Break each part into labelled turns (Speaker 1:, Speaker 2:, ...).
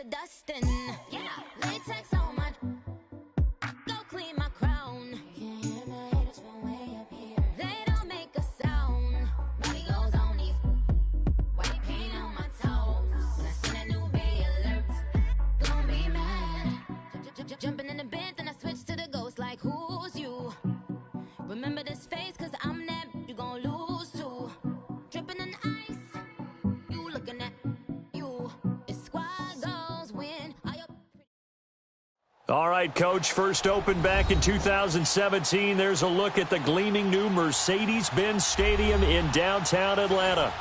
Speaker 1: to dustin'. Yeah, latex on my. Go clean my crown. Can't hear my haters from way up here. They don't make a sound. Money goes on these. White paint on my toes. When I see that new bay alert, gonna be mad. Jumping in the bed, then I switch to the ghost like who's you? Remember this face, cause I'm that you gon' lose to. Dripping in ice, you looking at you. It's squad goals win.
Speaker 2: All right, Coach, first opened back in 2017. There's a look at the gleaming new Mercedes-Benz Stadium in downtown Atlanta.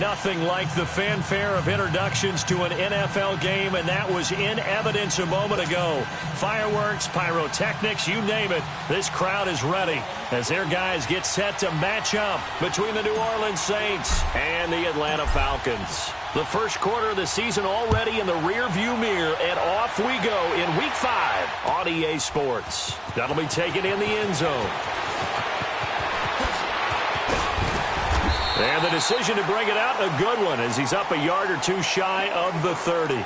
Speaker 2: Nothing like the fanfare of introductions to an NFL game, and that was in evidence a moment ago. Fireworks, pyrotechnics, you name it. This crowd is ready as their guys get set to match up between the New Orleans Saints and the Atlanta Falcons. The first quarter of the season already in the rearview mirror, and off we go in Week 5 on EA Sports. That'll be taken in the end zone. And the decision to bring it out, a good one, as he's up a yard or two shy of the 30.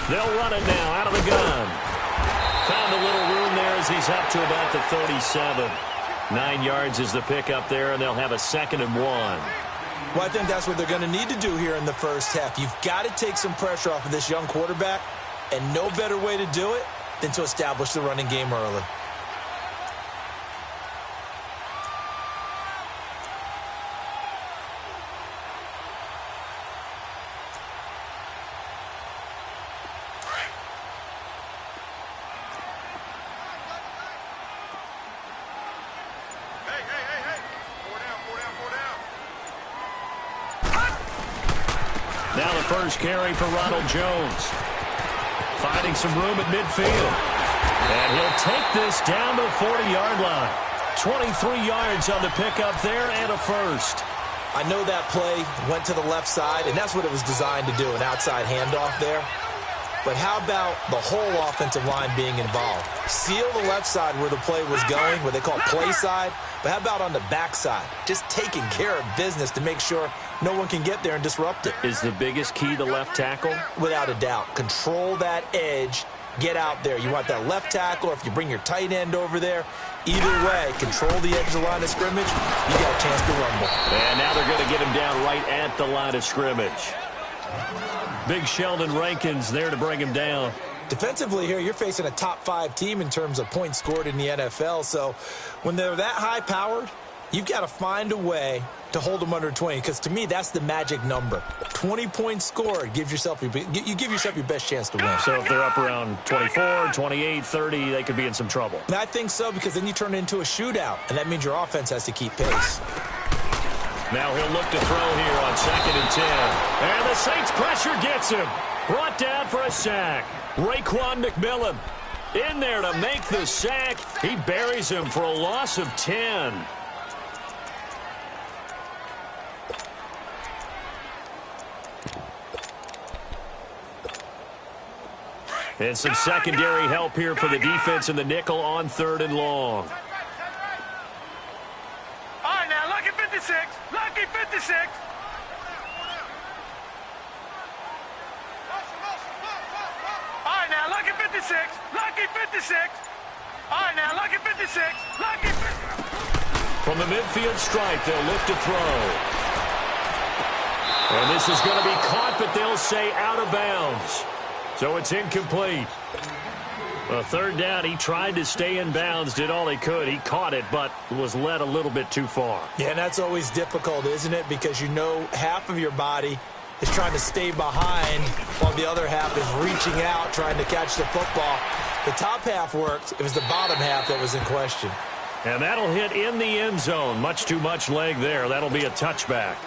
Speaker 2: They'll run it now out of the gun. Found a little room there as he's up to about the 37. 9 yards is the pickup there, and they'll have a 2nd and 1.
Speaker 3: Well, I think that's what they're going to need to do here in the first half. You've got to take some pressure off of this young quarterback, and no better way to do it than to establish the running game early.
Speaker 2: Now the first carry for Ronald Jones. Finding some room at midfield. And he'll take this down to the 40-yard line. 23 yards on the pickup there and a first.
Speaker 3: I know that play went to the left side, and that's what it was designed to do, an outside handoff there. But how about the whole offensive line being involved? Seal the left side where the play was going, what they call play side. But how about on the backside? Just taking care of business to make sure no one can get there and disrupt it.
Speaker 2: Is the biggest key the left tackle?
Speaker 3: Without a doubt. Control that edge. Get out there. You want that left tackle, or if you bring your tight end over there, either way, control the edge of the line of scrimmage, you got a chance to rumble.
Speaker 2: And now they're going to get him down right at the line of scrimmage. Big Sheldon Rankins there to bring him down.
Speaker 3: Defensively here, you're facing a top-5 team in terms of points scored in the NFL. So when they're that high-powered, you've got to find a way to hold them under 20, because to me, that's the magic number. 20 points scored, you give yourself your best chance to win.
Speaker 2: So if they're up around 24, 28, 30, they could be in some trouble.
Speaker 3: And I think so, because then you turn it into a shootout, and that means your offense has to keep pace.
Speaker 2: Now he'll look to throw here on 2nd and 10. And the Saints pressure gets him. Brought down for a sack. Raekwon McMillan in there to make the sack. He buries him for a loss of 10. And some secondary help here for the defense in the nickel on 3rd and long.
Speaker 4: All right, now, lucky 56. Lucky 56. All right, now, lucky 56. Lucky 56. All right, now, lucky 56. Lucky 56.
Speaker 2: From the midfield stripe, they'll look to throw. And this is going to be caught, but they'll say out of bounds. So it's incomplete. A 3rd down, he tried to stay in bounds, did all he could. He caught it, but was led a little bit too far.
Speaker 3: Yeah, and that's always difficult, isn't it? Because you know half of your body is trying to stay behind while the other half is reaching out, trying to catch the football. The top half worked. It was the bottom half that was in question.
Speaker 2: And that'll hit in the end zone. Much too much leg there. That'll be a touchback.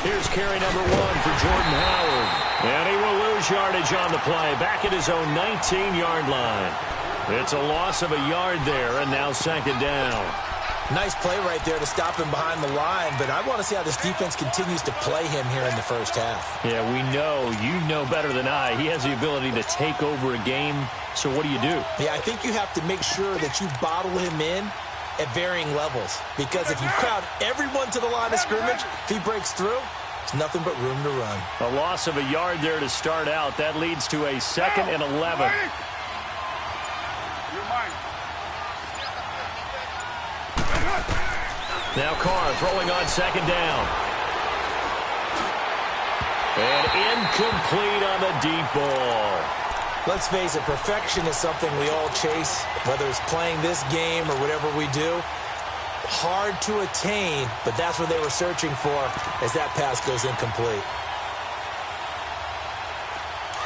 Speaker 2: Here's carry number 1 for Jordan Howard. And he will lose yardage on the play, back at his own 19-yard line. It's a loss of a yard there, and now second down.
Speaker 3: Nice play right there to stop him behind the line, but I want to see how this defense continues to play him here in the first half.
Speaker 2: Yeah, we know. You know better than I. He has the ability to take over a game, so what do you do?
Speaker 3: Yeah, I think you have to make sure that you bottle him in at varying levels, because if you crowd everyone to the line of scrimmage, if he breaks through, there's nothing but room to run.
Speaker 2: A loss of a yard there to start out. That leads to a 2nd and 11. Now Carr throwing on second down. And incomplete on the deep ball.
Speaker 3: Let's face it, perfection is something we all chase, whether it's playing this game or whatever we do. Hard to attain, but that's what they were searching for as that pass goes incomplete.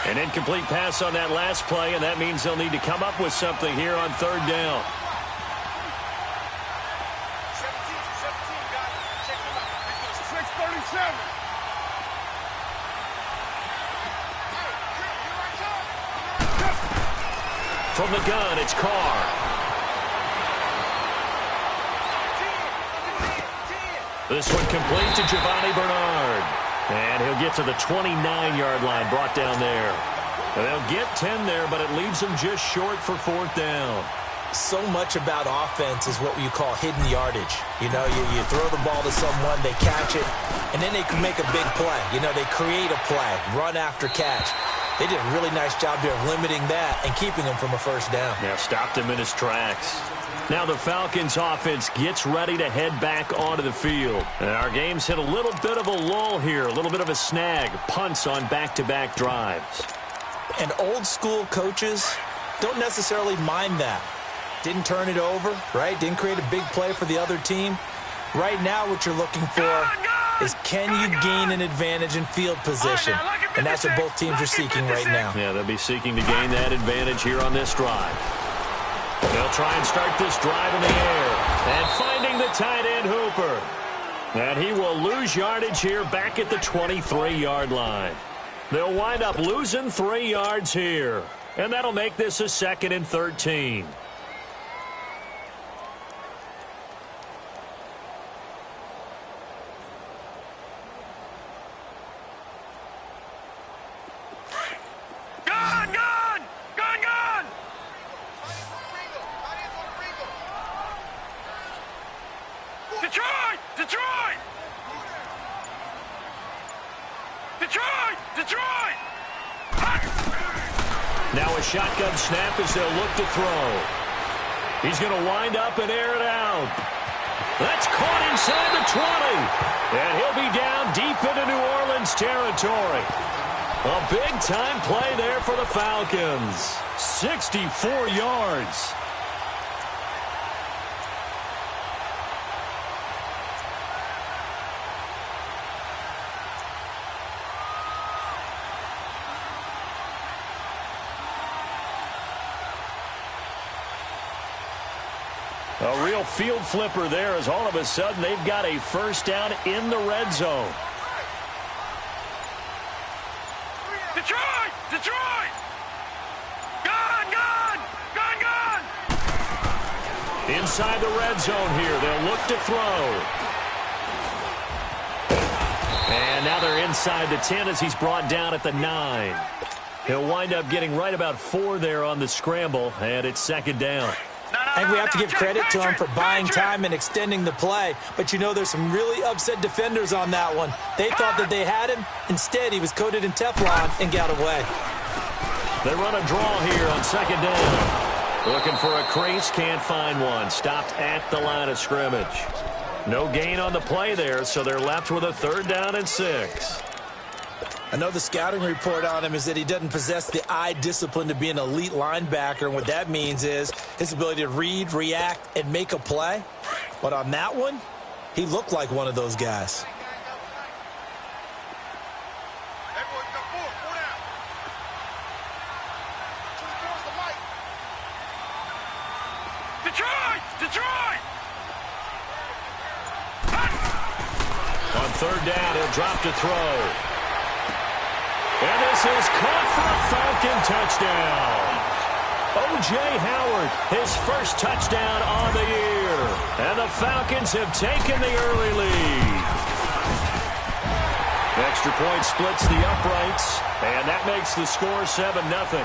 Speaker 2: An incomplete pass on that last play, and that means they'll need to come up with something here on third down. From the gun, it's Carr. This one complete to Giovanni Bernard. And he'll get to the 29-yard line, brought down there. And they'll get 10 there, but it leaves them just short for fourth down.
Speaker 3: So much about offense is what you call hidden yardage. You know, you throw the ball to someone, they catch it, and then they can make a big play. You know, they create a play, run after catch. They did a really nice job here of limiting that and keeping him from a first down.
Speaker 2: Yeah, stopped him in his tracks. Now the Falcons offense gets ready to head back onto the field. And our game's hit a little bit of a lull here, a little bit of a snag. Punts on back-to-back drives.
Speaker 3: And old school coaches don't necessarily mind that. Didn't turn it over, right? Didn't create a big play for the other team. Right now what you're looking for is, can you gain an advantage in field position? And that's what both teams are seeking right now.
Speaker 2: Yeah, they'll be seeking to gain that advantage here on this drive. They'll try and start this drive in the air. And finding the tight end Hooper. And he will lose yardage here back at the 23-yard line. They'll wind up losing 3 yards here. And that'll make this a 2nd and 13. Now a shotgun snap as they'll look to throw. He's going to wind up and air it out. That's caught inside the 20. And he'll be down deep into New Orleans territory. A big-time play there for the Falcons. 64 yards. A real field flipper there as all of a sudden they've got a first down in the red zone.
Speaker 4: Detroit! Detroit! Gun! Gun! Gun! Gun!
Speaker 2: Inside the red zone here. They'll look to throw. And now they're inside the 10 as he's brought down at the 9. He'll wind up getting right about 4 there on the scramble, and it's second down.
Speaker 3: I think we have to give credit to him for buying time and extending the play. But, you know, there's some really upset defenders on that one. They thought that they had him. Instead, he was coated in Teflon and got away.
Speaker 2: They run a draw here on second down. Looking for a crease, can't find one. Stopped at the line of scrimmage. No gain on the play there, so they're left with a 3rd down and 6.
Speaker 3: I know the scouting report on him is that he doesn't possess the eye discipline to be an elite linebacker. And what that means is his ability to read, react, and make a play. But on that one, he looked like one of those guys.
Speaker 4: Detroit! Detroit!
Speaker 2: On Third down, he'll drop to throw. And this is caught for a Falcon touchdown. O.J. Howard, his first touchdown on the year. And the Falcons have taken the early lead. Extra point splits the uprights, and that makes the score 7-0.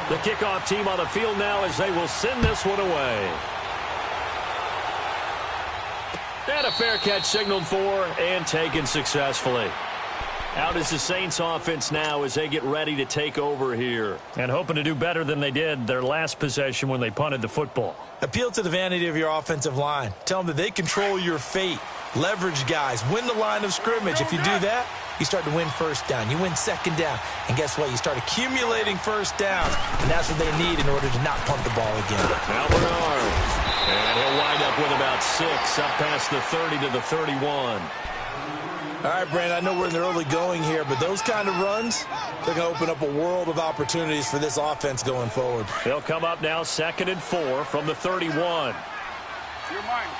Speaker 2: The kickoff team on the field now as they will send this one away. And a fair catch signaled for and taken successfully. Out is the Saints offense now as they get ready to take over here. And hoping to do better than they did their last possession when they punted the football.
Speaker 3: Appeal to the vanity of your offensive line. Tell them that they control your fate. Leverage guys. Win the line of scrimmage. If you do that, you start to win first down. You win second down. And guess what? You start accumulating first downs. And that's what they need in order to not punt the ball again.
Speaker 2: Now Bernard. And he'll wind up with about 6 up past the 30 to the 31.
Speaker 3: All right, Brandon, I know we're in the early going here, but those kind of runs, they're going to open up a world of opportunities for this offense going forward.
Speaker 2: They'll come up now 2nd and 4 from the 31.
Speaker 4: Your mind.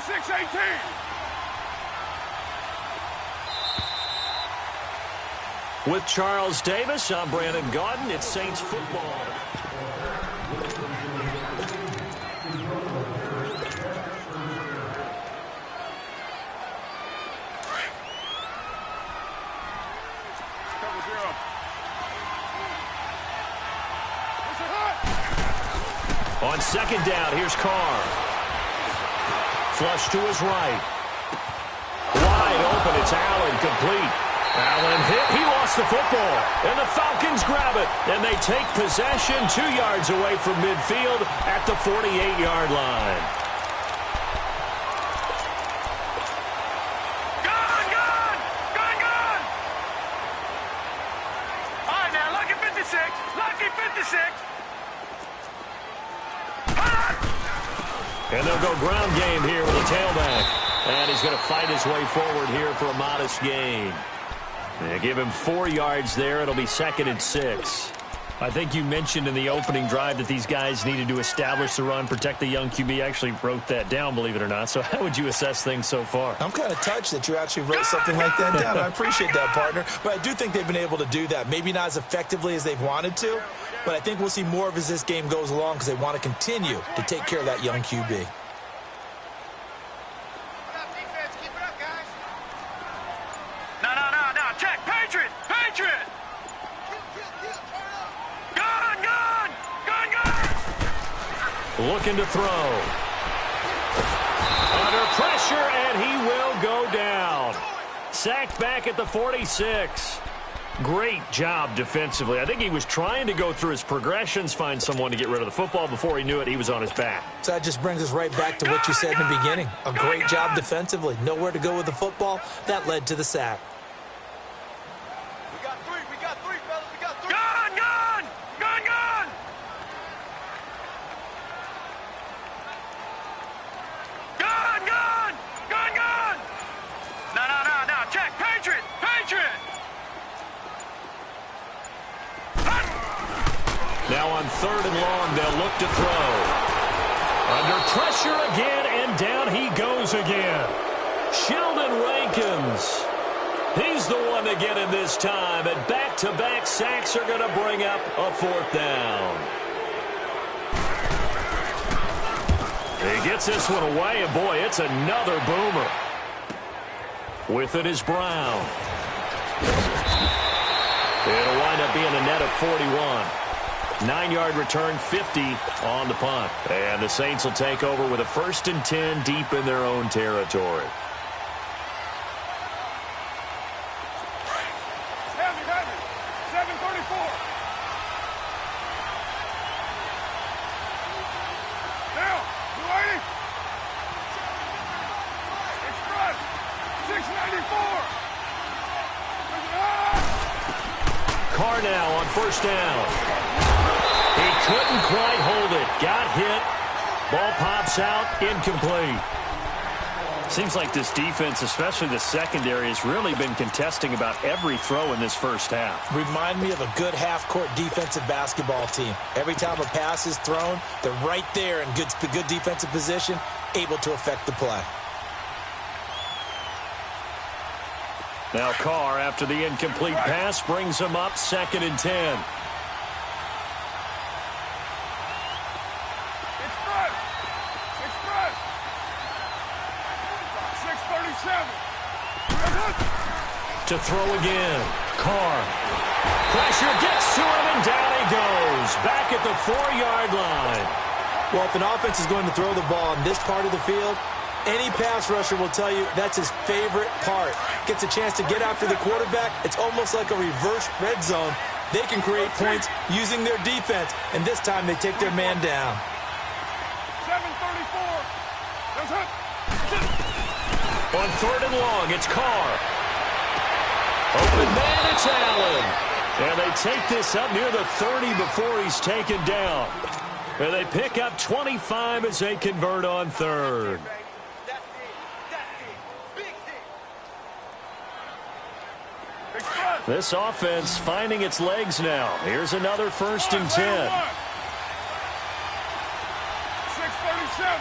Speaker 4: 6-18.
Speaker 2: With Charles Davis, I'm Brandon Gaudin. It's Saints football. On 2nd down, here's Carr. Flush to his right. Wide open, it's Allen, complete. Allen hit, he lost the football. And the Falcons grab it. And they take possession 2 yards away from midfield at the 48-yard line.
Speaker 4: Gone! All right, now, lucky 56. Lucky 56.
Speaker 2: And they'll go ground game here with a tailback. And he's going to fight his way forward here for a modest gain. They give him 4 yards there. It'll be 2nd and 6. I think you mentioned in the opening drive that these guys needed to establish the run, protect the young QB. Actually wrote that down, believe it or not. So how would you assess things so far?
Speaker 3: I'm kind of touched that you actually wrote something like that down. I appreciate that, partner. But I do think they've been able to do that. Maybe not as effectively as they've wanted to, but I think we'll see more of as this game goes along because they want to continue to take care of that young QB.
Speaker 4: No. Check. Patriot. Gone.
Speaker 2: Looking to throw. Under pressure, and he will go down. Sacked back at the 46. Great job defensively. I think he was trying to go through his progressions, find someone to get rid of the football. Before he knew it, he was on his back.
Speaker 3: So that just brings us right back to what you said in the beginning. A great job defensively. Nowhere to go with the football. That led to the sack.
Speaker 4: We got three, fellas. We got 3. Gone. No. Check. Patriot.
Speaker 2: Now on 3rd and long, they'll look to throw. Under pressure again, and down he goes again. Sheldon Rankins. He's the one to get in this time, and back-to-back sacks are going to bring up a 4th down. He gets this one away, and boy, it's another boomer. With it is Brown. It'll wind up being a net of 41. 9-yard return, 50 on the punt. And the Saints will take over with a 1st and 10 deep in their own territory.
Speaker 4: Heavy. 7:34. Now, 280. Express. 694.
Speaker 2: Carr now on 1st down. He couldn't quite hold it. Got hit. Ball pops out. Incomplete. Seems like this defense, especially the secondary, has really been contesting about every throw in this first half.
Speaker 3: Remind me of a good half-court defensive basketball team. Every time a pass is thrown, they're right there in good defensive position, able to affect the play.
Speaker 2: Now Carr, after the incomplete pass, brings him up 2nd and 10. To throw again. Carr. Pressure gets to him, and down he goes. Back at the 4-yard line.
Speaker 3: Well, if an offense is going to throw the ball in this part of the field, any pass rusher will tell you that's his favorite part. Gets a chance to get after the quarterback. It's almost like a reverse red zone. They can create points using their defense, and this time they take their man down.
Speaker 4: 7:34.
Speaker 2: On 3rd and long, it's Carr. Open man, it's Allen. And they take this up near the 30 before he's taken down. And they pick up 25 as they convert on 3rd. This offense finding its legs now. Here's another 1st and 10.
Speaker 4: 6:37.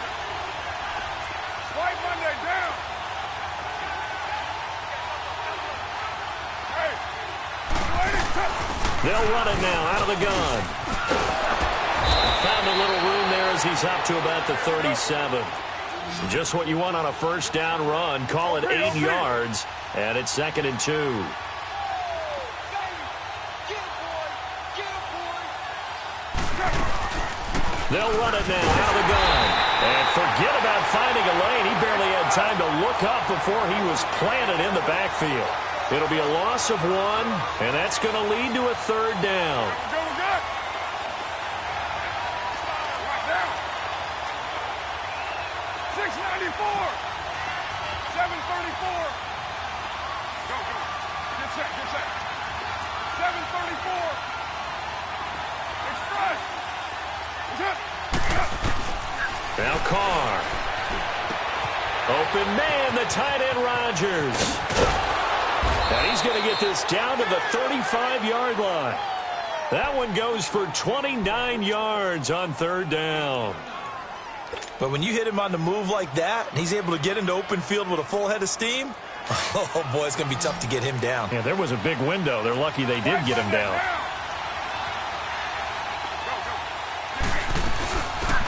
Speaker 4: White Monday down.
Speaker 2: They'll run it now out of the gun. Found a little room there as he's up to about the 37. Just what you want on a 1st down run. Call it 8 yards, and it's 2nd and 2. They'll run it now out of the gun. And forget about finding a lane. He barely had time to look up before he was planted in the backfield. It'll be a loss of 1, and that's going to lead to a 3rd down.
Speaker 4: Go. 6:94. 7:34. Go. Get set. 7:34. Express.
Speaker 2: Now Carr. Open man, the tight end Rodgers. And he's going to get this down to the 35-yard line. That one goes for 29 yards on 3rd down.
Speaker 3: But when you hit him on the move like that, and he's able to get into open field with a full head of steam, oh, boy, it's going to be tough to get him down.
Speaker 2: Yeah, there was a big window. They're lucky they did get him down.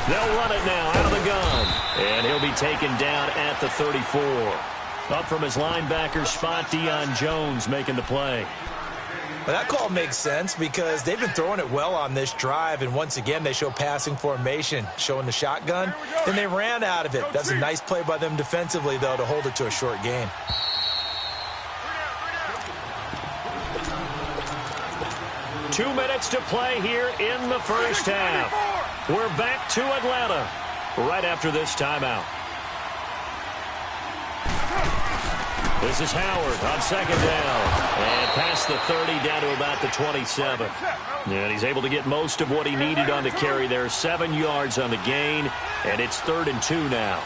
Speaker 2: They'll run it now out of the gun. And he'll be taken down at the 34. Up from his linebacker spot, Deion Jones making the play.
Speaker 3: Well, that call makes sense because they've been throwing it well on this drive, and once again they show passing formation, showing the shotgun. Then they ran out of it. That's a nice play by them defensively, though, to hold it to a short gain.
Speaker 2: Two minutes to play here in the first half. We're back to Atlanta right after this timeout. This is Howard on 2nd down. And past the 30 down to about the 27. And he's able to get most of what he needed on the carry there. 7 yards on the gain. And it's 3rd and 2 now.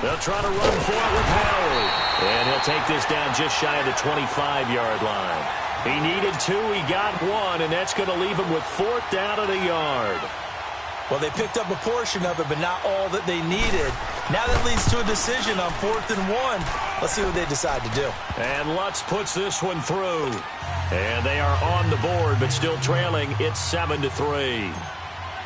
Speaker 2: They'll try to run for it with Howard. And he'll take this down just shy of the 25-yard line. He needed 2, he got 1, and that's going to leave him with 4th down at a yard.
Speaker 3: Well, they picked up a portion of it, but not all that they needed. Now that leads to a decision on 4th and 1. Let's see what they decide to do.
Speaker 2: And Lutz puts this one through. And they are on the board, but still trailing. It's 7-3.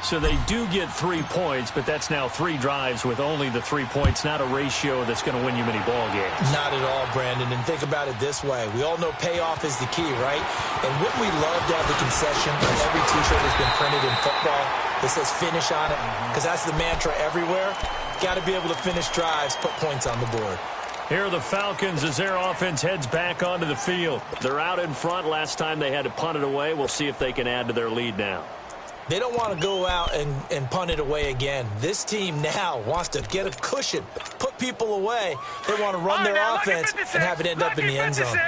Speaker 2: So they do get 3 points, but that's now 3 drives with only the 3 points, not a ratio that's going to win you many ball games.
Speaker 3: Not at all, Brandon. And think about it this way. We all know payoff is the key, right? And wouldn't we love to have the concession on every T-shirt that's been printed in football that says finish on it? Because that's the mantra everywhere. Got to be able to finish drives, put points on the board.
Speaker 2: Here are the Falcons as their offense heads back onto the field. They're out in front. Last time they had to punt it away. We'll see if they can add to their lead now.
Speaker 3: They don't want to go out and punt it away again. This team now wants to get a cushion, put people away. They want to run their offense and have it end up in the end zone.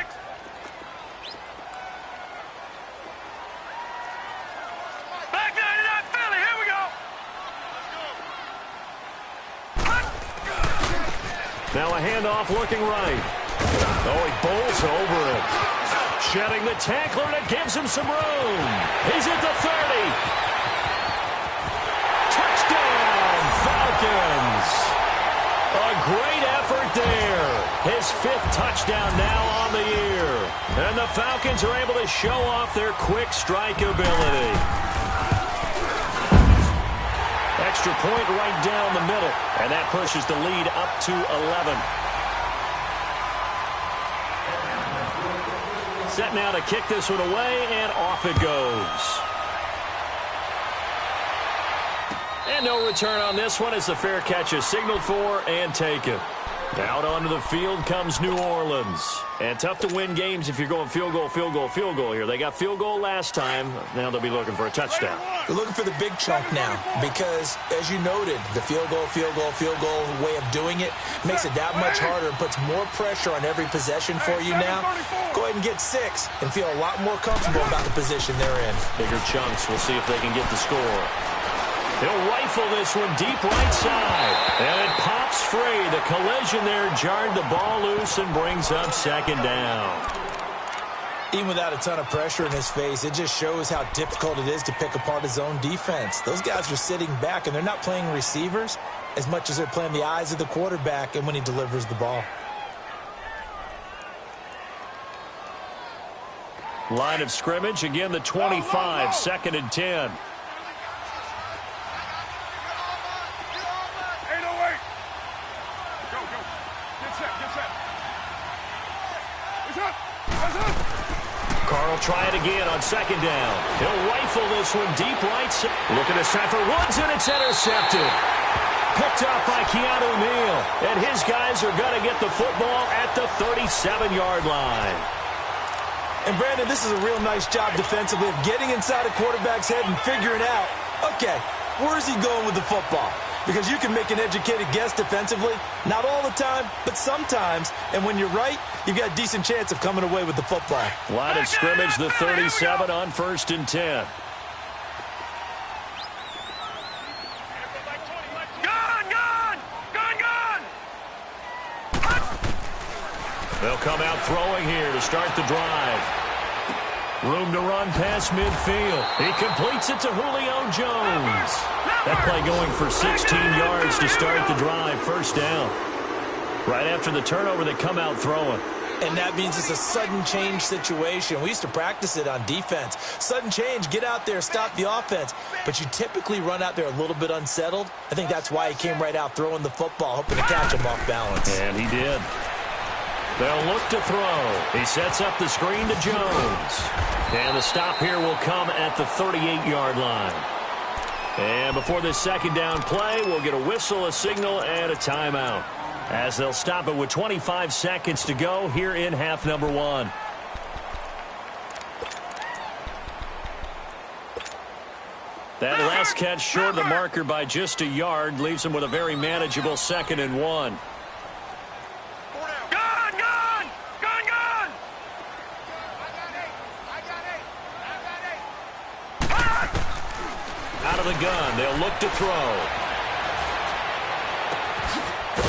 Speaker 2: Now a handoff looking right. Oh, he bowls over it. Shedding the tackler, and it gives him some room. He's at the 30. Touchdown, Falcons. A great effort there. His 5th touchdown now on the year. And the Falcons are able to show off their quick strike ability. Extra point right down the middle. And that pushes the lead up to 11. Set now to kick this one away, and off it goes. And no return on this one as the fair catch is signaled for and taken. Out onto the field comes New Orleans. And tough to win games if you're going field goal, field goal, field goal here. They got field goal last time. Now they'll be looking for a touchdown.
Speaker 3: They're looking for the big chunk now because, as you noted, the field goal way of doing it makes it that much harder and puts more pressure on every possession for you now. Go ahead and get 6 and feel a lot more comfortable about the position they're in.
Speaker 2: Bigger chunks. We'll see if they can get the score. He'll rifle this one deep right side. And it pops free. The collision there jarred the ball loose and brings up 2nd down.
Speaker 3: Even without a ton of pressure in his face, it just shows how difficult it is to pick apart his own defense. Those guys are sitting back, and they're not playing receivers as much as they're playing the eyes of the quarterback and when he delivers the ball.
Speaker 2: Line of scrimmage, again the 25, 2nd and 10. Carr will try it again on 2nd down. He'll rifle this one deep right. Looking this time for Woods, and it's intercepted. Picked up by Keanu Neal. And his guys are going to get the football at the 37-yard line.
Speaker 3: And, Brandon, this is a real nice job defensively of getting inside a quarterback's head and figuring out, okay, where is he going with the football? Because you can make an educated guess defensively. Not all the time, but sometimes. And when you're right, you've got a decent chance of coming away with the football.
Speaker 2: Line of scrimmage, the 37 on 1st and 10. They'll come out throwing here to start the drive. Room to run past midfield. He completes it to Julio Jones. That play going for 16 yards to start the drive. 1st down. Right after the turnover, they come out throwing.
Speaker 3: And that means it's a sudden change situation. We used to practice it on defense. Sudden change, get out there, stop the offense. But you typically run out there a little bit unsettled. I think that's why he came right out throwing the football, hoping to catch him off balance.
Speaker 2: And he did. They'll look to throw. He sets up the screen to Jones. And the stop here will come at the 38-yard line. And before this 2nd down play, we'll get a whistle, a signal, and a timeout, as they'll stop it with 25 seconds to go here in half number 1. That last catch short of the marker by just a yard leaves him with a very manageable 2nd and 1. Out of the gun, they'll look to throw.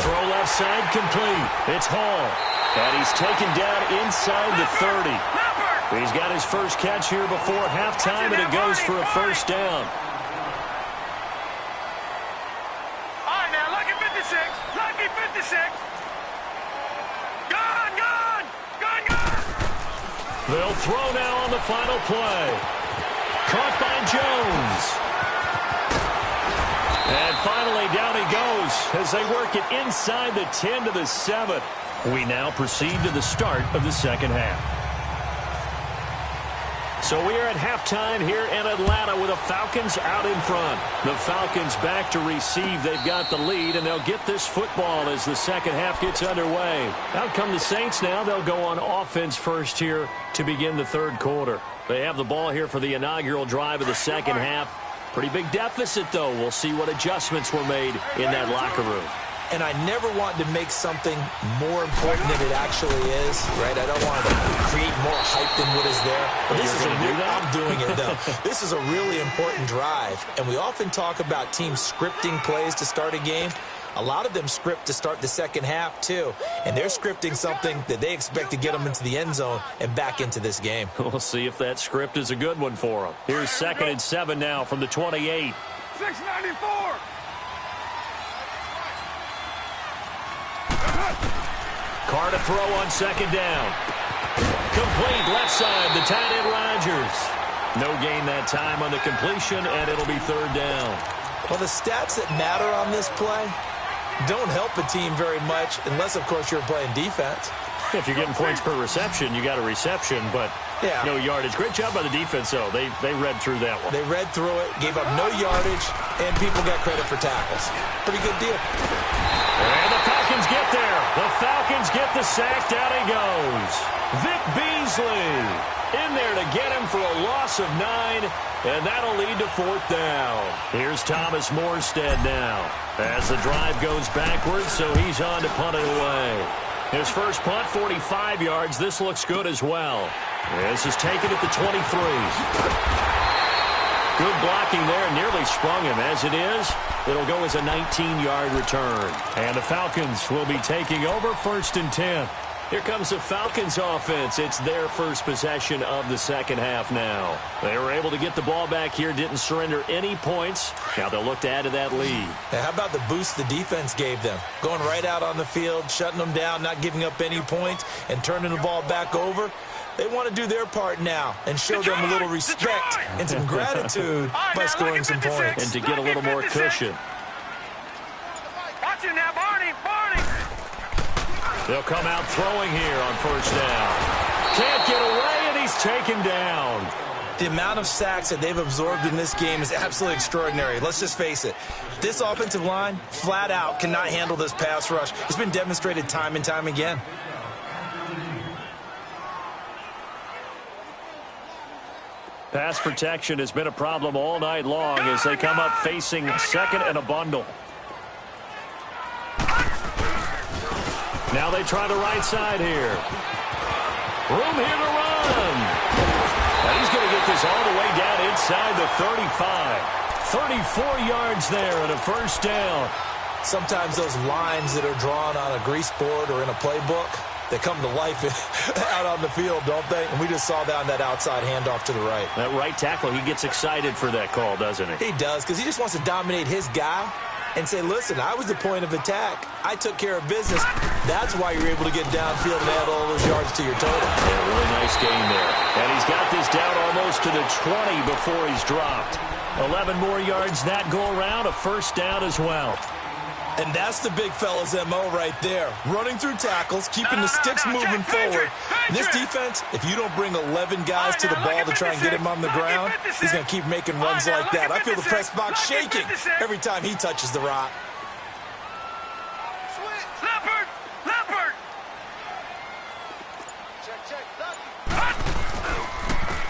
Speaker 2: Throw left side complete. It's Hall. And he's taken down inside the 30. He's got his first catch here before halftime, and it goes for a 1st down.
Speaker 4: All right, now, lucky 56. Lucky 56. Gun.
Speaker 2: They'll throw now on the final play. Caught by Jones. And finally, down he goes as they work it inside the 10 to the 7. We now proceed to the start of the 2nd half. So we are at halftime here in Atlanta with the Falcons out in front. The Falcons back to receive. They've got the lead, and they'll get this football as the 2nd half gets underway. Out come the Saints now. They'll go on offense first here to begin the 3rd quarter. They have the ball here for the inaugural drive of the 2nd half. Pretty big deficit, though. We'll see what adjustments were made in that locker room.
Speaker 3: And I never want to make something more important than it actually is, right? I don't want to create more hype than what is there. But this is I'm doing it, though. This is a really important drive. And we often talk about teams scripting plays to start a game. A lot of them script to start the second half, too. And they're scripting something that they expect to get them into the end zone and back into this game.
Speaker 2: We'll see if that script is a good one for them. Here's 2nd and 7 now from the 28.
Speaker 4: 694.
Speaker 2: Carr to throw on 2nd down. Complete left side, the tight end Rodgers. No gain that time on the completion, and it'll be 3rd down.
Speaker 3: Well, the stats that matter on this play don't help a team very much unless, of course, you're playing defense.
Speaker 2: If you're getting points per reception, you got a reception, but no yardage. Great job by the defense, though. They read through that one.
Speaker 3: They read through it, gave up no yardage, and people got credit for tackles. Pretty good deal.
Speaker 2: And the Falcons get there. The Falcons get the sack. Down he goes. Vic Beasley in there to get him for a loss of 9, and that'll lead to 4th down. Here's Thomas Morstead now as the drive goes backwards, so he's on to punt it away. His first punt, 45 yards. This looks good as well. This is taken at the 23. Good blocking there, nearly sprung him. As it is, it'll go as a 19-yard return. And the Falcons will be taking over 1st and 10. Here comes the Falcons offense. It's their first possession of the second half now. They were able to get the ball back here, didn't surrender any points. Now they'll look to add to that lead.
Speaker 3: Now, how about the boost the defense gave them? Going right out on the field, shutting them down, not giving up any points, and turning the ball back over. They want to do their part now and show them a little respect and some gratitude by scoring some points.
Speaker 2: And to get a little more cushion.
Speaker 4: Watch it now, Barney.
Speaker 2: They'll come out throwing here on 1st down. Can't get away, and he's taken down.
Speaker 3: The amount of sacks that they've absorbed in this game is absolutely extraordinary. Let's just face it. This offensive line, flat out, cannot handle this pass rush. It's been demonstrated time and time again.
Speaker 2: Pass protection has been a problem all night long as they come up facing 2nd and a bundle. Now they try the right side here. Room here to run. And he's going to get this all the way down inside the 35. 34 yards there and a 1st down.
Speaker 3: Sometimes those lines that are drawn on a grease board or in a playbook, they come to life out on the field, don't they? And we just saw that on that outside handoff to the right.
Speaker 2: That right tackle, he gets excited for that call, doesn't he?
Speaker 3: He does, because he just wants to dominate his guy and say, listen, I was the point of attack. I took care of business. That's why you're able to get downfield and add all those yards to your total.
Speaker 2: Yeah, really nice game there. And he's got this down almost to the 20 before he's dropped. 11 more yards that go around, a 1st down as well.
Speaker 3: And that's the big fella's MO right there. Running through tackles, keeping the sticks moving forward. This defense, if you don't bring 11 guys to the ball to try and get him on the ground, he's going to keep making runs like that. I feel the press box shaking every time he touches the rock.
Speaker 4: Leopard!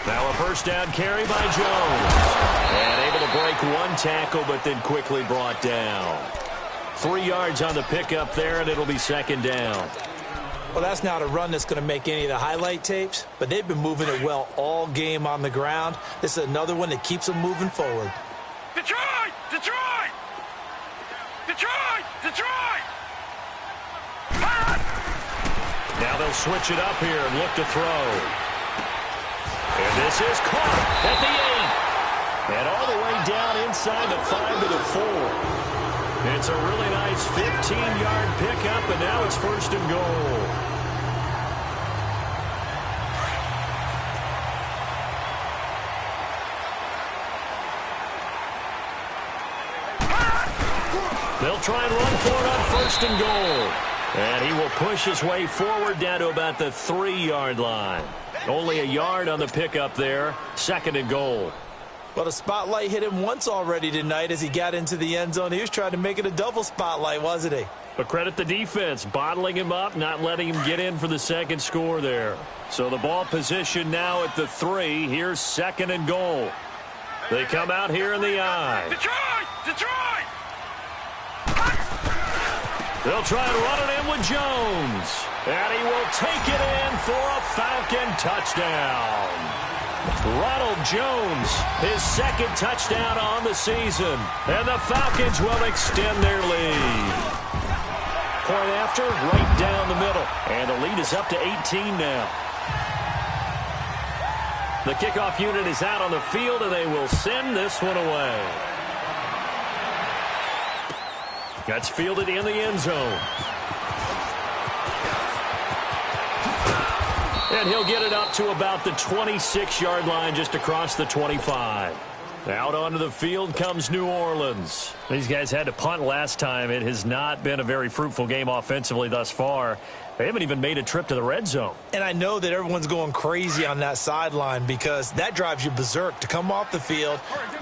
Speaker 2: Now a 1st down carry by Jones. And able to break one tackle, but then quickly brought down. 3 yards on the pickup there, and it'll be 2nd down.
Speaker 3: Well, that's not a run that's going to make any of the highlight tapes, but they've been moving it well all game on the ground. This is another one that keeps them moving forward.
Speaker 4: Detroit!
Speaker 2: Now they'll switch it up here and look to throw. And this is caught at the 8. And all the way down inside the 5 to the 4. It's a really nice 15-yard pickup, and now it's 1st and goal. They'll try and run for it on 1st and goal. And he will push his way forward down to about the 3-yard line. Only a yard on the pickup there. 2nd and goal.
Speaker 3: Well, the spotlight hit him once already tonight as he got into the end zone. He was trying to make it a double spotlight, wasn't he?
Speaker 2: But credit the defense, bottling him up, not letting him get in for the 2nd score there. So the ball position now at the 3. Here's 2nd and goal. They come out here in the I.
Speaker 4: Detroit!
Speaker 2: They'll try and run it in with Jones. And he will take it in for a Falcon touchdown. Ronald Jones, his 2nd touchdown on the season. And the Falcons will extend their lead. point after, right down the middle. And the lead is up to 18 now. The kickoff unit is out on the field, and they will send this one away. That's fielded in the end zone. And he'll get it up to about the 26-yard line, just across the 25. Out onto the field comes New Orleans. These guys had to punt last time. It has not been a very fruitful game offensively thus far. They haven't even made a trip to the red zone.
Speaker 3: And I know that everyone's going crazy on that sideline because that drives you berserk to come off the field,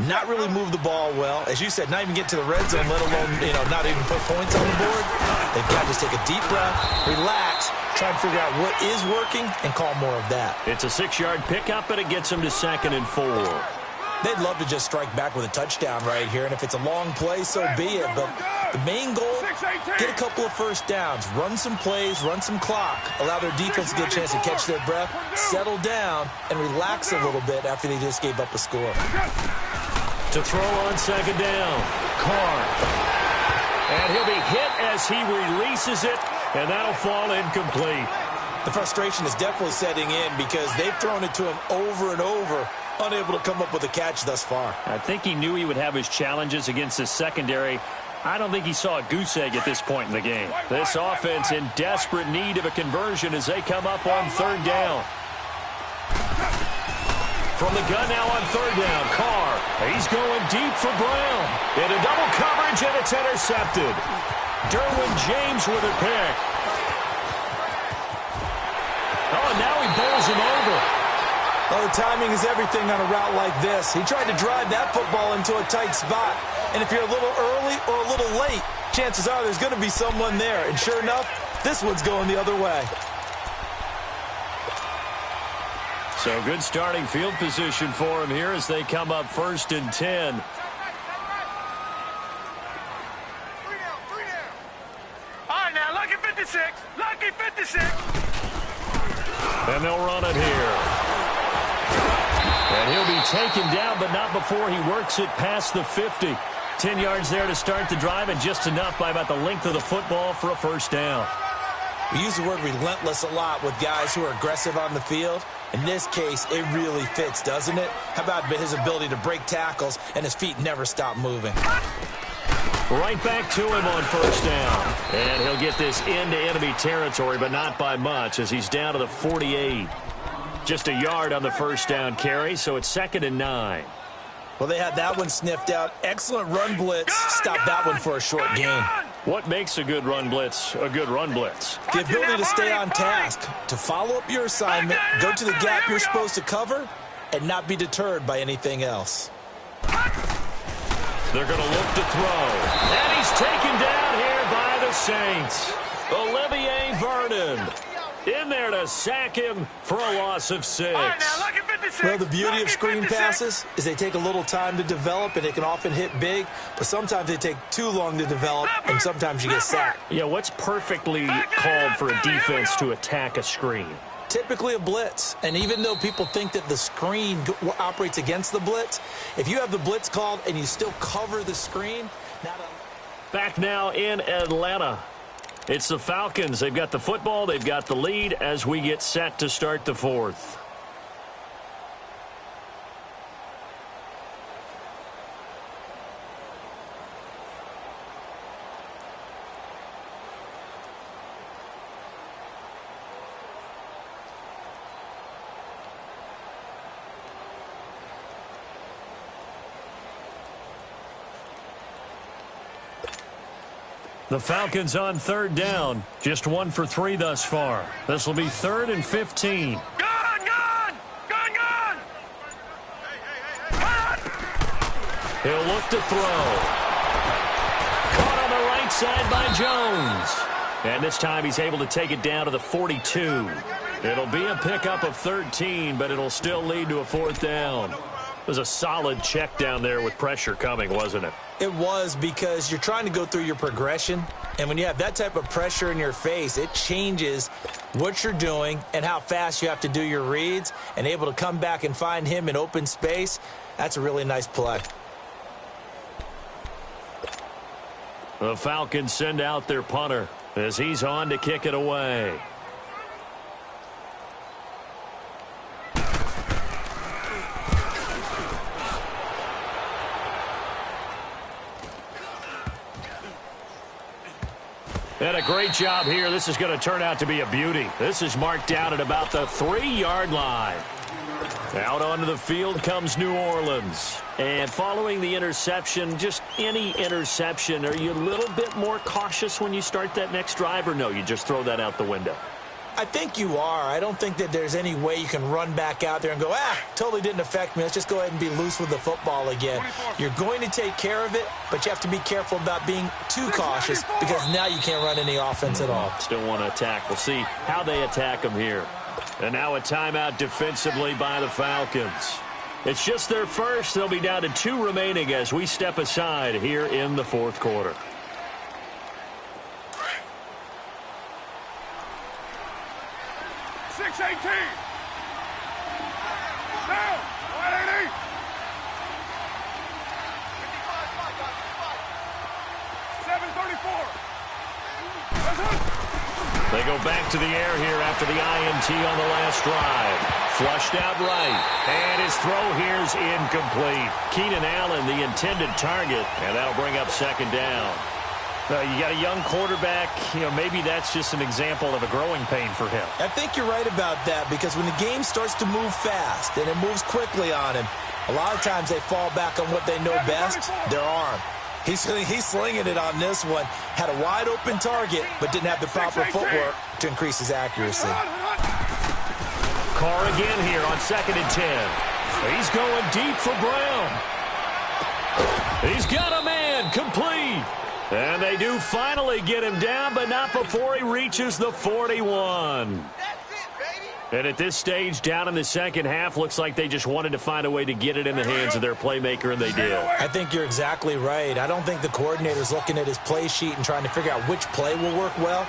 Speaker 3: not really move the ball well. As you said, not even get to the red zone, let alone, not even put points on the board. They've got to just take a deep breath, relax, try and figure out what is working, and call more of that.
Speaker 2: It's a 6-yard pickup, and it gets them to 2nd and 4.
Speaker 3: They'd love to just strike back with a touchdown right here, and if it's a long play, so be it. But the main goal, get a couple of first downs, run some plays, run some clock, allow their defense to get a chance to catch their breath, settle down, and relax a little bit after they just gave up a score.
Speaker 2: To throw on 2nd down, Carr. And he'll be hit as he releases it, and that'll fall incomplete.
Speaker 3: The frustration is definitely setting in because they've thrown it to him over and over, unable to come up with a catch thus far.
Speaker 2: I think he knew he would have his challenges against his secondary. I don't think he saw a goose egg at this point in the game. This offense in desperate need of a conversion as they come up on 3rd down. From the gun now on 3rd down, Carr. He's going deep for Brown. Into double coverage, and it's intercepted. Derwin James with a pick. Oh, and now he bowls him over.
Speaker 3: Oh, the timing is everything on a route like this. He tried to drive that football into a tight spot. And if you're a little early or a little late, chances are there's going to be someone there. And sure enough, this one's going the other way.
Speaker 2: So good starting field position for him here as they come up 1st and 10.
Speaker 4: All right, now, lucky 56. Lucky 56.
Speaker 2: And they'll run it here. And he'll be taken down, but not before he works it past the 50. 10 yards there to start the drive, and just enough by about the length of the football for a 1st down.
Speaker 3: We use the word relentless a lot with guys who are aggressive on the field. In this case, it really fits, doesn't it? How about his ability to break tackles and his feet never stop moving?
Speaker 2: Right back to him on 1st down. And he'll get this into enemy territory, but not by much as he's down to the 48. Just a yard on the 1st down carry, so it's 2nd and 9.
Speaker 3: Well, they had that one sniffed out. Excellent run blitz. Stop that one for a short gain.
Speaker 2: What makes a good run blitz a good run blitz?
Speaker 3: The ability to stay on task, to follow up your assignment, go to the gap you're supposed to cover, and not be deterred by anything else.
Speaker 2: They're going to look to throw. And he's taken down here by the Saints. Olivier Vernon in there to sack him for a loss of 6.
Speaker 3: Well, the beauty of screen passes is they take a little time to develop, and they can often hit big, but sometimes they take too long to develop, and sometimes you get sacked.
Speaker 2: Yeah, what's perfectly called for a defense to attack a screen?
Speaker 3: Typically a blitz, and even though people think that the screen operates against the blitz, if you have the blitz called and you still cover the screen,
Speaker 2: back now in Atlanta. It's the Falcons. They've got the football. They've got the lead as we get set to start the 4th. The Falcons on 3rd down. Just 1 for 3 thus far. This will be 3rd and 15.
Speaker 4: Gun!
Speaker 2: He'll look to throw. Caught on the right side by Jones. And this time he's able to take it down to the 42. It'll be a pickup of 13, but it'll still lead to a 4th down. It was a solid check down there with pressure coming, wasn't it?
Speaker 3: It was, because you're trying to go through your progression, and when you have that type of pressure in your face, it changes what you're doing and how fast you have to do your reads, and able to come back and find him in open space. That's a really nice play.
Speaker 2: The Falcons send out their punter. as he's on to kick it away. And a great job here. This is going to turn out to be a beauty. This is marked down at about the 3-yard line. Out onto the field comes New Orleans. And following the interception, just any interception, are you a little bit more cautious when you start that next drive, or no, you just throw that out the window?
Speaker 3: I think you are. I don't think that there's any way you can run back out there and go, totally didn't affect me. Let's just go ahead and be loose with the football again. You're going to take care of it, but you have to be careful about being too cautious because now you can't run any offense at all.
Speaker 2: Still want to attack. We'll see how they attack them here. And now a timeout defensively by the Falcons. It's just their first. They'll be down to 2 remaining as we step aside here in the fourth quarter. They go back to the air here after the INT on the last drive. Flushed out right. And his throw here's incomplete. Keenan Allen, the intended target, and that'll bring up second down. You got a young quarterback. Maybe that's just an example of a growing pain for him.
Speaker 3: I think you're right about that because when the game starts to move fast and it moves quickly on him, a lot of times they fall back on what they know best, their arm. He's slinging it on this one. Had a wide-open target, but didn't have the proper footwork to increase his accuracy.
Speaker 2: Carr again here on 2nd and 10. He's going deep for Brown. He's got a man, complete. And they do finally get him down, but not before he reaches the 41. And at this stage, down in the second half, looks like they just wanted to find a way to get it in the hands of their playmaker, and they did.
Speaker 3: I think you're exactly right. I don't think the coordinator's looking at his play sheet and trying to figure out which play will work well.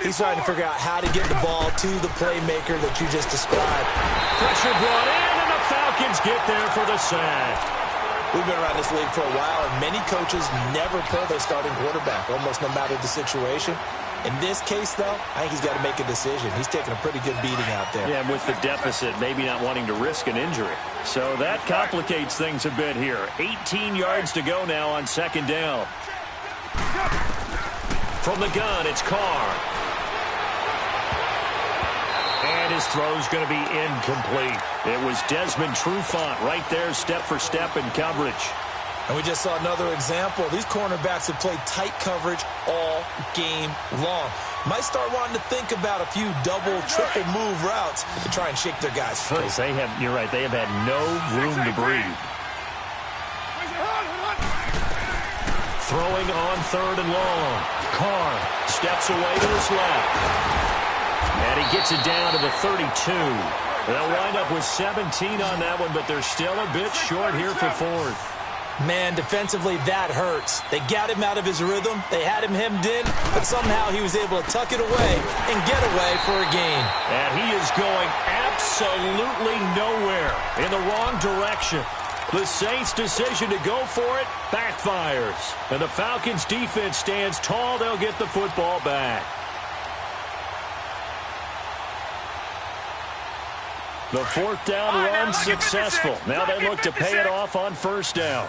Speaker 3: He's trying to figure out how to get the ball to the playmaker that you just described.
Speaker 2: Pressure brought in, and the Falcons get there for the sack.
Speaker 3: We've been around this league for a while, and many coaches never pull their starting quarterback, almost no matter the situation. In this case, though, I think he's got to make a decision. He's taking a pretty good beating out there.
Speaker 2: Yeah, and with the deficit, maybe not wanting to risk an injury. So that complicates things a bit here. 18 yards to go now on second down. From the gun, it's Carr. And his throw's going to be incomplete. It was Desmond Trufant right there, step for step in coverage.
Speaker 3: And we just saw another example. These cornerbacks have played tight coverage all game long. Might start wanting to think about a few double, triple move routes to try and shake their guys free.
Speaker 2: You're right, they have had no room to breathe. Throwing on 3rd and long. Carr steps away to his left. And he gets it down to the 32. They'll wind up with 17 on that one, but they're still a bit short here for 4th.
Speaker 3: Man, defensively, that hurts. They got him out of his rhythm. They had him hemmed in, but somehow he was able to tuck it away and get away for a gain.
Speaker 2: And he is going absolutely nowhere in the wrong direction. The Saints' decision to go for it backfires. And the Falcons' defense stands tall. They'll get the football back. The 4th down run successful. Now they look to pay it off on 1st down.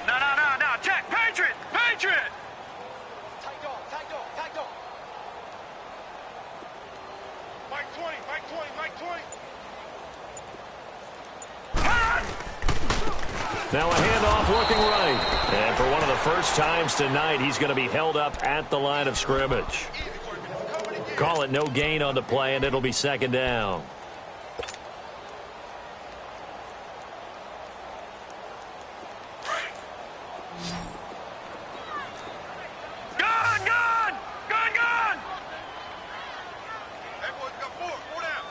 Speaker 4: No. Check. Patriot. Mike 20.
Speaker 2: Now a handoff looking right. And for one of the first times tonight, he's going to be held up at the line of scrimmage. Call it no gain on the play, and it'll be 2nd down.
Speaker 4: Gun! Everyone's got 4 down.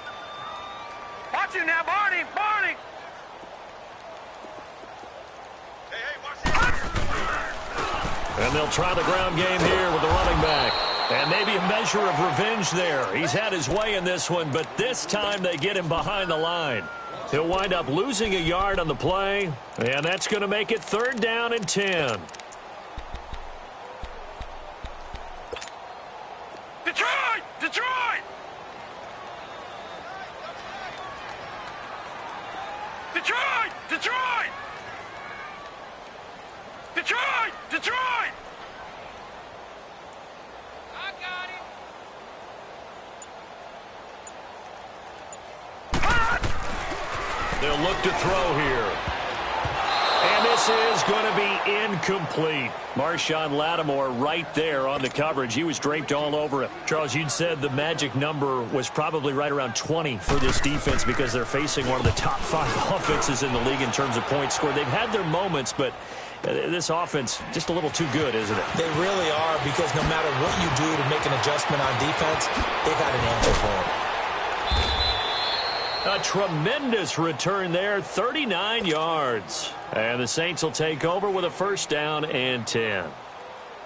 Speaker 4: Watch him now, Barney! Hey, watch it!
Speaker 2: And they'll try the ground game here with the running back. And maybe a measure of revenge there. He's had his way in this one, but this time they get him behind the line. He'll wind up losing a yard on the play, and that's going to make it 3rd down and 10.
Speaker 4: Detroit! Detroit! Detroit! Detroit! Detroit! I got it!
Speaker 2: They'll look to throw here. And this is going to be incomplete. Marshawn Lattimore right there on the coverage. He was draped all over it. Charles, you'd said the magic number was probably right around 20 for this defense because they're facing one of the top 5 offenses in the league in terms of points scored. They've had their moments, but this offense just a little too good, isn't it?
Speaker 3: They really are, because no matter what you do to make an adjustment on defense, they've got an answer for it.
Speaker 2: A tremendous return there, 39 yards. And the Saints will take over with a first down and 10.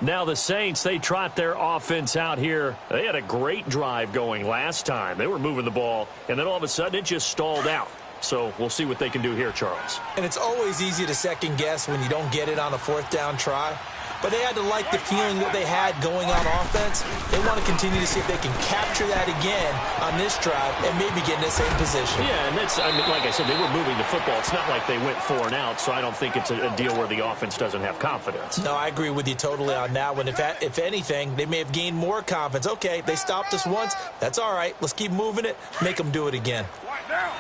Speaker 2: Now the Saints, they trot their offense out here. They had a great drive going last time. They were moving the ball, and then all of a sudden it just stalled out. So we'll see what they can do here, Charles.
Speaker 3: And it's always easy to second guess when you don't get it on a 4th down try. But they had to like the feeling that they had going on offense. They want to continue to see if they can capture that again on this drive and maybe get in the same position.
Speaker 2: Yeah, and that's, I mean, like I said, they were moving the football. It's not like they went 4 and out, so I don't think it's a deal where the offense doesn't have confidence.
Speaker 3: No, I agree with you totally on that one. If anything, they may have gained more confidence. Okay, they stopped us once. That's all right. Let's keep moving it. Make them do it again.
Speaker 4: Right down.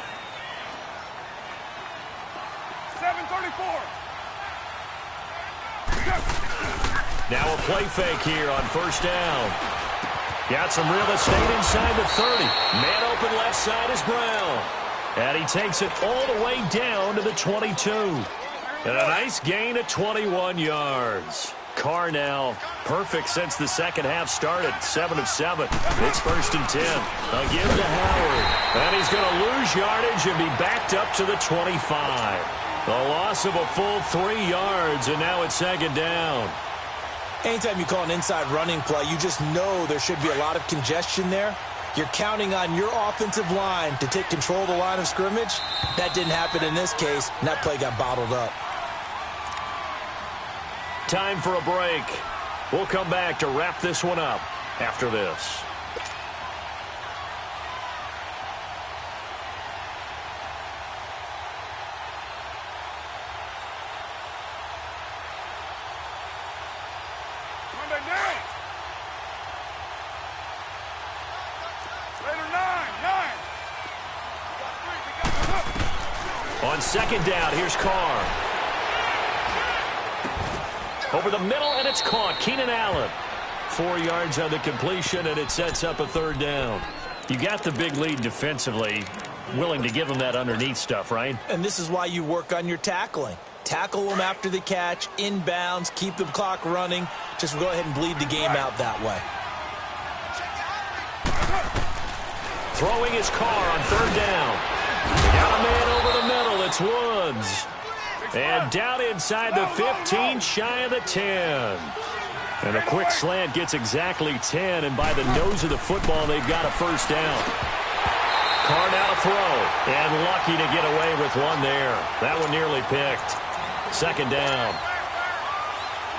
Speaker 4: 7:34.
Speaker 2: Now a play fake here on first down. Got some real estate inside the 30. Man open left side is Brown. And he takes it all the way down to the 22. And a nice gain of 21 yards. Carr now perfect since the second half started. 7 of 7. It's first and 10. They'll give to Howard. And he's going to lose yardage and be backed up to the 25. A loss of a full 3 yards, and now it's second down.
Speaker 3: Anytime you call an inside running play, you just know there should be a lot of congestion there. You're counting on your offensive line to take control of the line of scrimmage. That didn't happen in this case, and that play got bottled up.
Speaker 2: Time for a break. We'll come back to wrap this one up after this.
Speaker 4: Monday night. Later 9.
Speaker 2: On second down, here's Carr. Over the middle, and it's caught. Keenan Allen. 4 yards on the completion, and it sets up a third down. You got the big lead defensively. Willing to give them that underneath stuff, right?
Speaker 3: And this is why you work on your tackling. Tackle them after the catch, inbounds, keep the clock running. Just go ahead and bleed the game out that way.
Speaker 2: Throwing his Carr on third down. Got a man over the middle. It's Woods. And down inside the 15, shy of the 10. And a quick slant gets exactly 10, and by the nose of the football, they've got a first down. Carr now to throw, and lucky to get away with one there. That one nearly picked. Second down.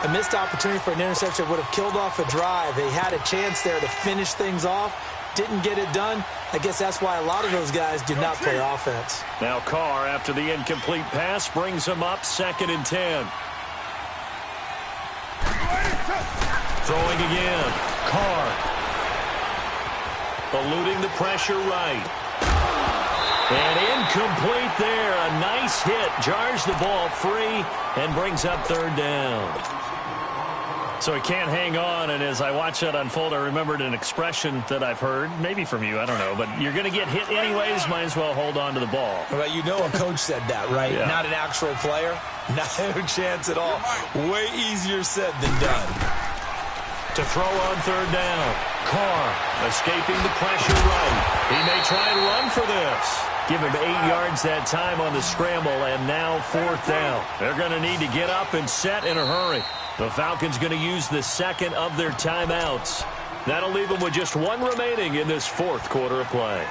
Speaker 3: A missed opportunity for an interception would have killed off a drive. They had a chance there to finish things off. Didn't get it done. I guess that's why a lot of those guys did not play offense.
Speaker 2: Now Carr, after the incomplete pass, brings him up second and 10. Throwing again. Carr. Eluding the pressure right. And incomplete there. A nice hit. Jars the ball free and brings up third down. So he can't hang on, and as I watch that unfold, I remembered an expression that I've heard, maybe from you, I don't know, but you're going to get hit anyways, might as well hold on to the ball.
Speaker 3: Well, you know a coach said that, right?
Speaker 2: Yeah.
Speaker 3: Not an actual player. Not a chance at all. Way easier said than done.
Speaker 2: To throw on third down. Carr escaping the pressure right. He may try and run for this. Give him 8 yards that time on the scramble, and now fourth down. They're going to need to get up and set in a hurry. The Falcons going to use the second of their timeouts. That'll leave them with just one remaining in this fourth quarter of play.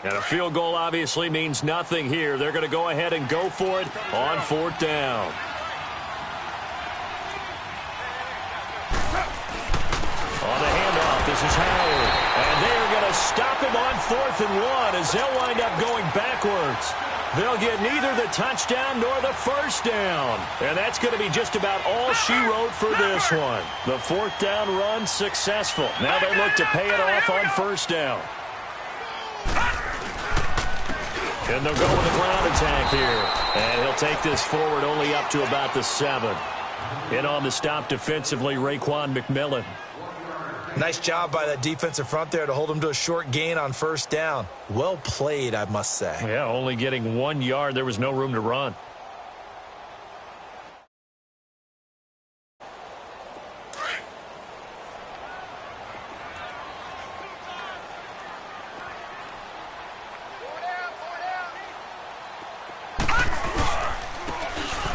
Speaker 2: And a field goal obviously means nothing here. They're going to go ahead and go for it on fourth down. This is Howard. And they are going to stop him on 4th and 1 as they'll wind up going backwards. They'll get neither the touchdown nor the first down. And that's going to be just about all she wrote for this one. The 4th down run successful. Now they look to pay it off on 1st down. And they'll go with a ground attack here. And he'll take this forward only up to about the 7. In on the stop defensively, Raekwon McMillan.
Speaker 3: Nice job by that defensive front there to hold him to a short gain on 1st down. Well played, I must say.
Speaker 2: Yeah, only getting 1 yard. There was no room to run.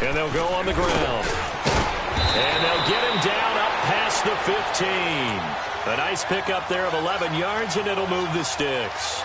Speaker 2: And they'll go on the ground. And they'll get him down up past the 15. A nice pickup there of 11 yards, and it'll move the sticks.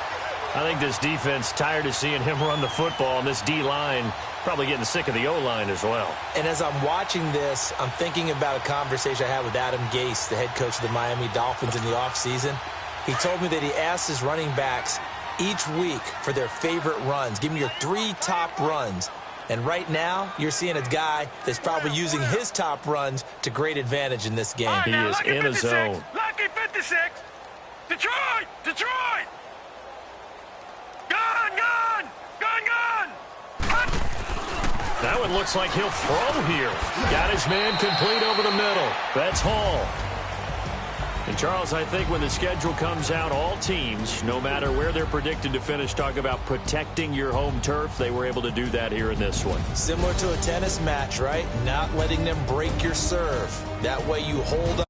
Speaker 2: I think this defense tired of seeing him run the football, and this D-line probably getting sick of the O-line as well.
Speaker 3: And as I'm watching this, I'm thinking about a conversation I had with Adam Gase, the head coach of the Miami Dolphins in the offseason. He told me that he asked his running backs each week for their favorite runs. Give me your 3 top runs. And right now, you're seeing a guy that's probably using his top runs to great advantage in this game.
Speaker 2: He is in his zone.
Speaker 4: Lucky 56. Detroit! Detroit! Gun! Gun! Gun! Gun!
Speaker 2: That one looks like he'll throw here. Got his man complete over the middle. That's Hall. And, Charles, I think when the schedule comes out, all teams, no matter where they're predicted to finish, talk about protecting your home turf. They were able to do that here in this one.
Speaker 3: Similar to a tennis match, right? Not letting them break your serve. That way you hold